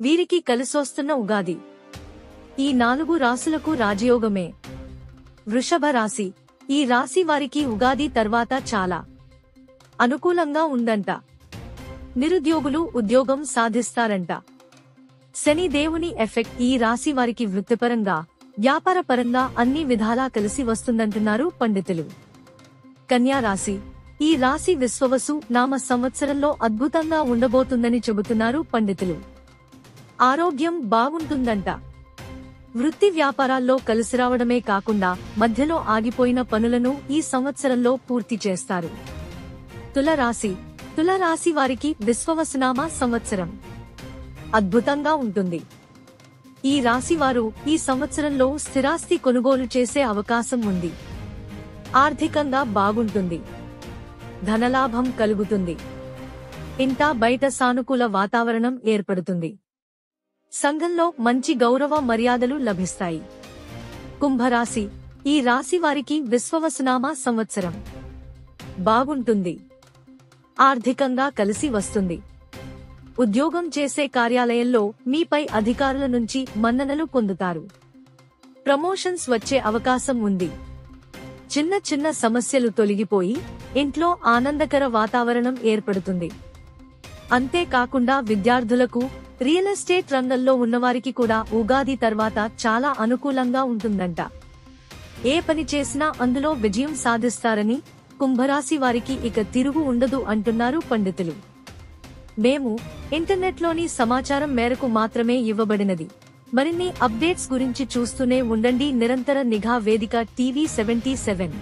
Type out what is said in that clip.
వీరికి కలిసొస్తున్న ఉగాది. ఈ 4 రాసులకు రాజయోగమే. వృషభ రాశి. ఈ రాశి వారికి ఉగాది తర్వాత చాలా అనుకూలంగా ఉందంట. నిరుద్యోగులు ఉద్యోగం సాధిస్తారంట. శని దేవుని ఎఫెక్ట్ ఈ రాశి వారికి వృత్తిపరంగా, వ్యాపారపరంగా అన్ని విధాలా కలిసి వస్తుందంటున్నారు పండితులు. కన్యా రాశి. ఈ రాశి విశ్వవసు నామ సంవత్సరంలో అద్భుతంగా ఉండబోతుందని చెబుతున్నారు పండితులు. ఆరోగ్యం బాగుంటుందంట. వృత్తి వ్యాపారాల్లో కలిసిరావడమే కాకుండా మధ్యలో ఆగిపోయిన పనులను ఈ సంవత్సరంలో పూర్తి చేస్తారు. తులరాశి. తులరాశి వారికి విశ్వవసునామ సంవత్సరం అద్భుతంగా ఉంటుంది. ఈ రాశివారు ఈ సంవత్సరంలో స్థిరాస్తి కొనుగోలు చేసే అవకాశం ఉంది. ఆర్థికంగా బాగుంటుంది. ధనలాభం కలుగుతుంది. ఇంటా బయట సానుకూల వాతావరణం ఏర్పడుతుంది. సంఘంలో మంచి గౌరవ మర్యాదలు లభిస్తాయి. కుంభరాశి. ఈ రాశి వారికి విశ్వవసునామ సంవత్సరం బాగుంటుంది. ఆర్థికంగా కలిసి వస్తుంది. ఉద్యోగం చేసే కార్యాలయంలో మీపై అధికారుల నుంచి మన్ననలు పొందుతారు. ప్రమోషన్స్ వచ్చే అవకాశం ఉంది. చిన్న చిన్న సమస్యలు తొలగిపోయి ఇంట్లో ఆనందకర వాతావరణం ఏర్పడుతుంది. అంతేకాకుండా విద్యార్థులకు, రియల్ ఎస్టేట్ రంగంలో ఉన్నవారికి కూడా ఉగాది తర్వాత చాలా అనుకూలంగా ఉంటుందంట. ఏ పని చేసినా అందులో విజయం సాధిస్తారని, కుంభరాశి వారికి ఇక తిరుగు ఉండదు అంటున్నారు పండితులు. మేము ఇంటర్నెట్లోని సమాచారం మేరకు మాత్రమే ఇవ్వబడినది. మరిన్ని అప్డేట్స్ గురించి చూస్తూనే ఉండండి నిరంతర నిఘా వేదిక టీవీ 77.